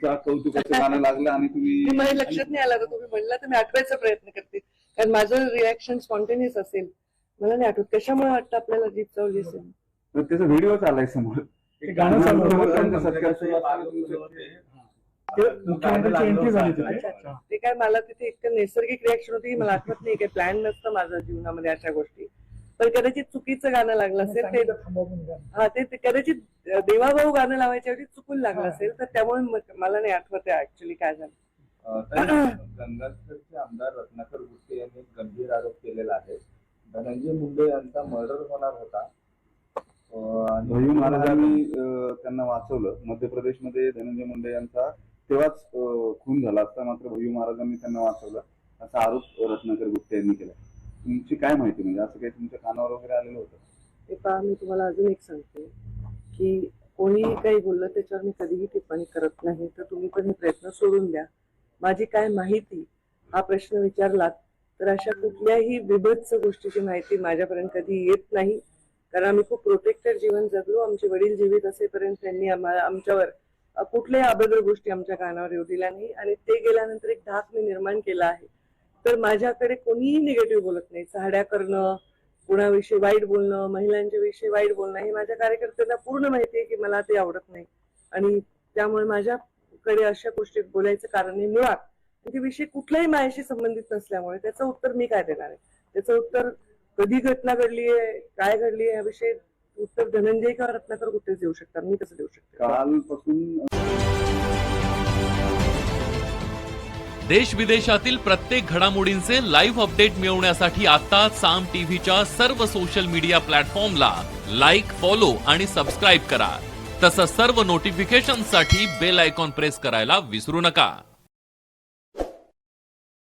तुमचा कौतुकाचं गाणं लागलं आणि तुम्ही माझ्या लक्षात नाही आला, तर तुम्ही म्हणला तर मी आठवायचा प्रयत्न करते, कारण माझं रिॲक्शन स्पॉन्टेनियस असेल. मला नाही आठवत कशामुळे वाटतं आपल्याला जीप चावली असेल. त्याचा व्हिडिओ चाललाय समोर, गाणं चालू मुख्यमंत्र्यांची एंट्री झाली. ते काय मला तिथे इतकं नैसर्गिक रिॲक्शन होती की मला आठवत नाही, काही प्लॅन नसतं माझ्या जीवनामध्ये अशा गोष्टी. पण कदाचित चुकीचं गाणं लागलं असेल ते. हा, ते कदाचित देवाभाऊ गाणं लावायच्या ऐवजी चुकून लागलं असेल, तर त्यामुळे मला नाही आठवत ऍक्च्युली काय झालं. गंगाखेडचे आमदार रत्नाकर गुट्टे यांनी गंभीर आरोप केलेला आहे. धनंजय मुंडे यांचा मर्डर होणार होता आणि भय्यू महाराजांनी त्यांना वाचवलं. मध्य प्रदेशमध्ये धनंजय मुंडे यांचा तेव्हाच खून झाला असता, मात्र भय्यू महाराजांनी त्यांना वाचवलं असा आरोप रत्नाकर गुट्टे यांनी केला. तुमची काय माहिती, म्हणजे असं काही तुमच्या कानावर वगैरे आलेलं होतं? हे पहा, मी तुम्हाला अजून एक सांगते की कोणीही काही बोललं त्याच्यावर मी कधीही टिप्पणी करत नाही. तर तुम्ही पण हे प्रयत्न सोडून द्या. माझी काय माहिती हा प्रश्न विचारलात तर अशा कुठल्याही विभत्स गोष्टीची माहिती माझ्यापर्यंत कधी येत नाही, कारण आम्ही खूप प्रोटेक्टेड जीवन जगलो. आमचे वडील जीवित असेपर्यंत त्यांनी आमच्यावर कुठल्याही अभद्र गोष्टी आमच्या कानावर येऊ दिल्या नाही, आणि ते गेल्यानंतर एक धाक मी निर्माण केला आहे. तर माझ्याकडे कोणीही निगेटिव्ह बोलत नाही. चहाड्या करणं, कुणाविषयी वाईट बोलणं, महिलांच्या विषयी वाईट बोलणं, हे माझ्या कार्यकर्त्यांना पूर्ण माहिती आहे की मला ते आवडत नाही, आणि त्यामुळे माझ्याकडे अशा गोष्टी बोलायचं कारण नाही. मुळात ते विषय कुठल्याही माझ्याशी संबंधित नसल्यामुळे त्याचं उत्तर मी काय देणार आहे? त्याचं उत्तर कधी घटना घडली आहे, काय घडली आहे, याविषयी उत्तर धनंजय किंवा रत्नाकर कुठेच देऊ शकतात, मी कसं देऊ शकते? कालपासून देश विदेशातील प्रत्येक घडामोडींचे लाईव्ह अपडेट मिळवण्यासाठी आता साम टीव्हीच्या सर्व सोशल मीडिया प्लॅटफॉर्मला लाईक, फॉलो आणि सबस्क्राईब करा. तसंच सर्व नोटिफिकेशनसाठी बेल आयकॉन प्रेस करायला विसरू नका.